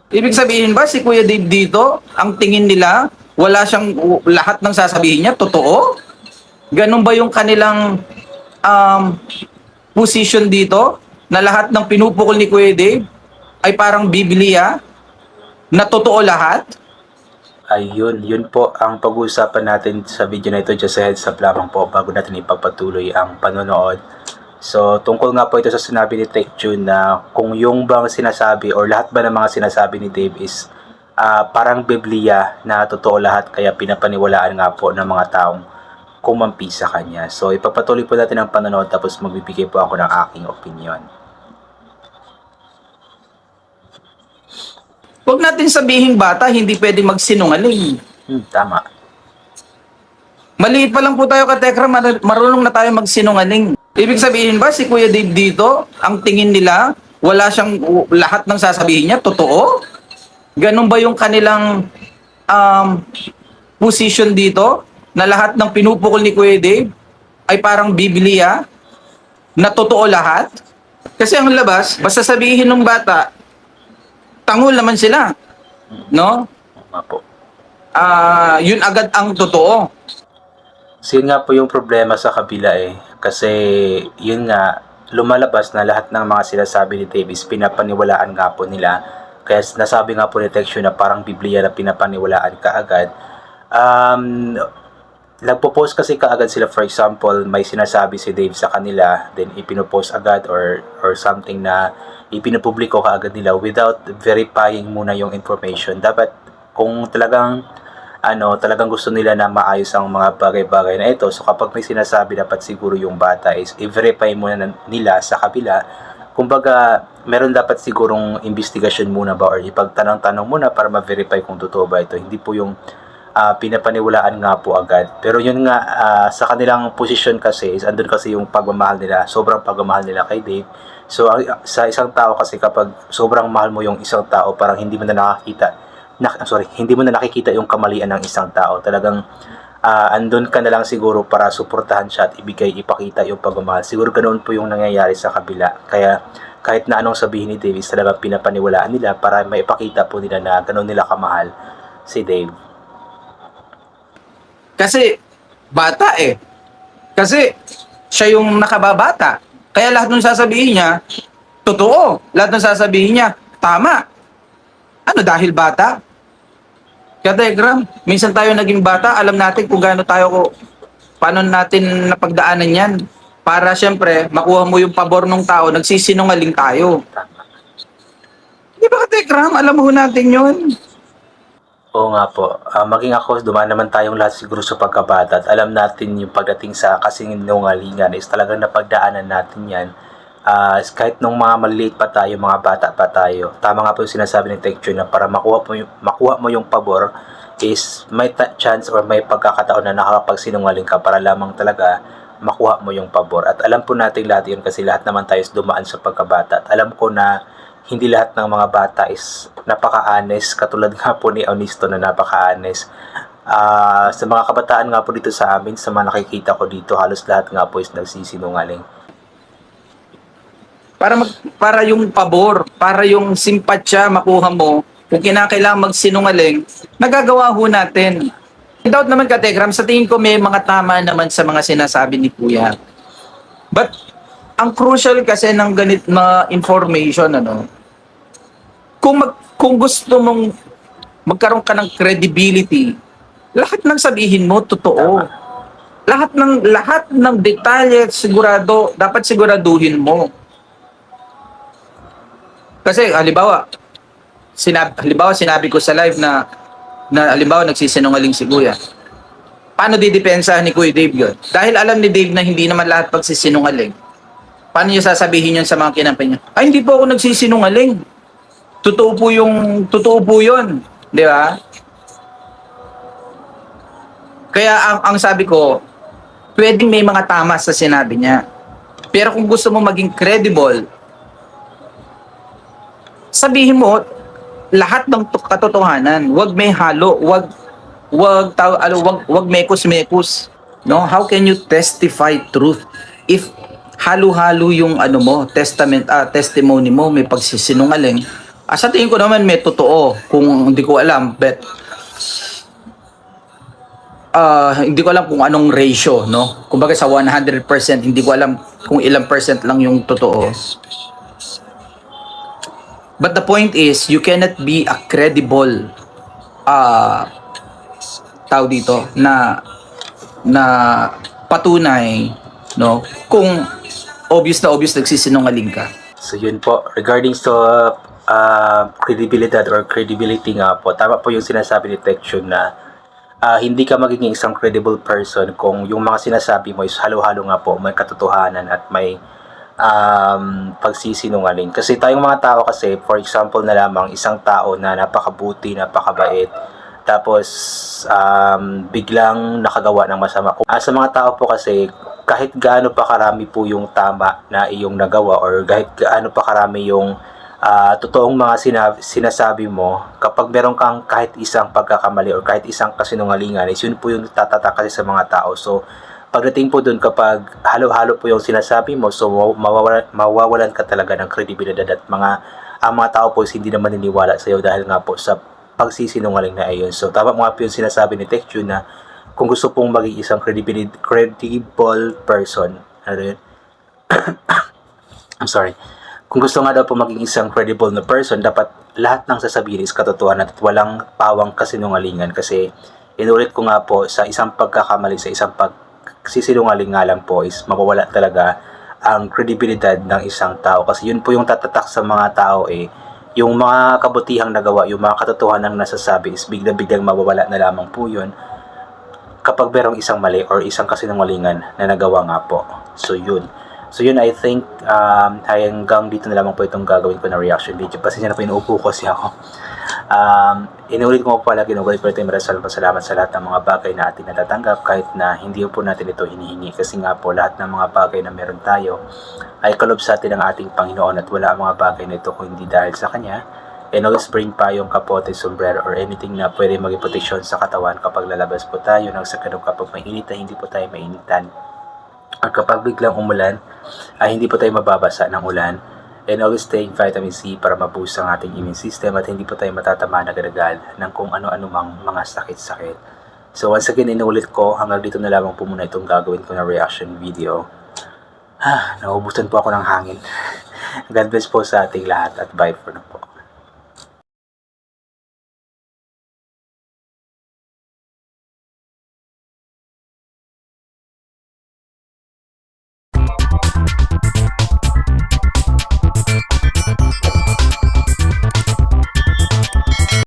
Ibig sabihin ba si Kuya Dave dito, ang tingin nila, wala siyang lahat ng sasabihin niya, totoo? Ganun ba yung kanilang um, position dito? Na lahat ng pinupukol ni Kuya Dave ay parang Biblia, na totoo lahat? Ayun, yun po ang pag-uusapan natin sa video na ito. Just a heads up lamang po bago natin ipagpatuloy ang panonood. So, tungkol nga po ito sa sinabi ni Tech June na kung yung bang sinasabi or lahat ba ng mga sinasabi ni Dave is parang Biblia na totoo lahat kaya pinapaniwalaan nga po ng mga taong kumampi sa kanya. So, ipagpatuloy po natin ang panonood tapos magbibigay po ako ng aking opinion. Huwag natin sabihin bata, hindi pwede magsinungaling. Tama. Maliit pa lang po tayo katekra, marunong na tayo magsinungaling. Ibig sabihin ba si Kuya Dave dito, ang tingin nila, wala siyang lahat ng sasabihin niya, totoo? Ganun ba yung kanilang position dito, na lahat ng pinupukol ni Kuya Dave ay parang Biblia, na totoo lahat? Kasi ang labas, basta sabihin ng bata, tangol naman sila, no? Tama po. Yun agad ang totoo. So yun nga po yung problema sa kabila kasi yun nga lumalabas na lahat ng mga sinasabi ni Davis pinapaniwalaan nga po nila. Kaya nasabi nga po ni Texture na parang Biblia na pinapaniwalaan kaagad. Nagpo-post kasi kaagad sila, for example may sinasabi si Dave sa kanila, then ipinopost agad or something na ipinupubliko kaagad nila without verifying muna yung information. Dapat kung talagang gusto nila na maayos ang mga bagay-bagay na ito, so kapag may sinasabi dapat siguro yung bata is i-verify muna nila sa kabila. Kumbaga meron dapat sigurong investigasyon muna ba or ipagtanong-tanong muna para ma-verify kung totoo ba ito. Hindi po yung pinapaniwalaan nga po agad. Pero yun nga, sa kanilang posisyon kasi is andun kasi yung pagmamahal nila, sobrang pagmamahal nila kay Dave. So sa isang tao kasi kapag sobrang mahal mo yung isang tao, parang hindi mo na hindi mo na nakikita yung kamalian ng isang tao. Talagang andun ka na lang siguro para suportahan siya at ipakita yung pagmamahal. Siguro ganoon po yung nangyayari sa kabila. Kaya kahit na anong sabihin ni Davis, talagang pinapaniwalaan nila para maipakita po nila na ganoon nila kamahal si Dave. Kasi bata Kasi siya yung nakababata. Kaya lahat ng sasabihin niya, totoo. Lahat ng sasabihin niya, tama. Ano, dahil bata? Kaya Telegram, minsan tayo naging bata, alam natin kung paano natin napagdaanan yan. Para syempre, makuha mo yung pabor ng tao, nagsisinungaling tayo. Di ba Telegram, alam mo natin yun? Oo nga po. Maging ako, dumaan naman tayong lahat siguro sa pagkabata at alam natin yung pagdating sa kasinungalingan is talagang napagdaanan natin yan. Kahit nung mga maliliit pa tayo, mga bata pa tayo, tama nga po yung sinasabi ng Texture na para makuha mo yung pabor is may chance or may pagkakataon na nakakapagsinungaling ka para lamang talaga makuha mo yung pabor. At alam po natin lahat yun kasi lahat naman tayo dumaan sa pagkabata. At alam ko na hindi lahat ng mga bata is napaka-honest, katulad nga po ni Onisto na napaka-honest. Sa mga kabataan nga po dito sa amin, sa mga nakikita ko dito, halos lahat nga po is nagsisinungaling. Para yung pabor, para yung simpatya makuha mo, kung kinakailangan magsinungaling, nagagawa ho natin. Without naman Telegram, sa tingin ko may mga tama naman sa mga sinasabi ni Kuya. But ang crucial kasi ng ganit na information, kung gusto mong magkaroon ka ng credibility, lahat ng sabihin mo totoo. Tama. Lahat ng detalye dapat siguraduhin mo. Kasi halimbawa sinabi ko sa live na halimbawa nagsisinungaling si Kuya. Paano didepensahan ni Kuya Dave yun? Dahil alam ni Dave na hindi naman lahat pagsisinungaling. Paano niya sasabihin yun sa mga kinampi niya? Ay, hindi po ako nagsisinungaling. Totoo po yun. Di ba? Kaya ang sabi ko, pwedeng may mga tama sa sinabi niya. Pero kung gusto mo maging credible, sabihin mo lahat ng katotohanan. Huwag may halo, huwag mekos-mekos. No? How can you testify truth if halo-halo yung testimony mo, may pagsisinungaling, Sa tingin ko naman may totoo, kung hindi ko alam, but hindi ko alam kung anong ratio, no? Kumbaga sa 100%, hindi ko alam kung ilang percent lang yung totoo. But the point is, you cannot be a credible tao dito na patunay, no? Kung obvious na obvious nagsisinungaling ka. So yun po, regarding sa credibility or credibility nga po, tama po yung sinasabi ni Tekchun na hindi ka magiging isang credible person kung yung mga sinasabi mo is halo-halo nga po, may katotohanan at may pagsisinungaling. Kasi tayong mga tao kasi, for example na lamang, isang tao na napakabuti, napakabait, tapos biglang nakagawa ng masama. Sa mga tao po kasi, kahit gaano pa karami po yung tama na iyong nagawa or kahit gaano pa karami yung totoong mga sinasabi mo, kapag meron kang kahit isang pagkakamali or kahit isang kasinungalingan, is yun po yung tatatak kasi sa mga tao. So, pagdating po dun, kapag halo-halo po yung sinasabi mo, so mawawalan ka talaga ng kredibilidad at ang mga tao po is hindi na maniniwala sa iyo dahil nga po sa pagsisinungaling na ayun. So, tama mga po yung sinasabi ni Tekchun na kung gusto pong maging isang credible person, ano yun? I'm sorry. Kung gusto nga daw po maging isang credible na person, dapat lahat ng sasabihin is katotohanan at walang pawang kasinungalingan. Kasi, inulit ko nga po, sa isang pagkakamali, sa isang pagsisinungaling nga lang po is mawawala talaga ang kredibilidad ng isang tao. Kasi yun po yung tatatak sa mga tao yung mga kabutihang nagawa, yung mga katotohanan ng nasasabi is biglang mawawala na lamang po yun kapag merong isang mali or isang kasinungalingan na nagawa nga po. So yun, I think hanggang dito na lamang po itong gagawin ko na reaction video. Pasensya na po, inuupo kasi ako. Inuulit ko po pala, ginugulit po ito yung pasalamat sa lahat ng mga bagay na ating natatanggap kahit na hindi po natin ito hinihingi. Kasi nga po, lahat ng mga bagay na meron tayo ay kalob sa atin ng ating Panginoon at wala ang mga bagay na ito kung hindi dahil sa Kanya. And always bring pa yung kapote, sombrero, or anything na pwede maging protection sa katawan kapag lalabas po tayo ng sakadong kapag mainit na hindi po tayo mainitan. At kapag biglang umulan, ay hindi po tayo mababasa ng ulan. And always take vitamin C para maboost ang ating immune system at hindi po tayo matatama na agad ng kung ano-ano mang mga sakit-sakit. So once again, inuulit ko, hanggang dito na lamang po muna itong gagawin ko na reaction video. Naubusan po ako ng hangin. God bless po sa ating lahat at bye for now po.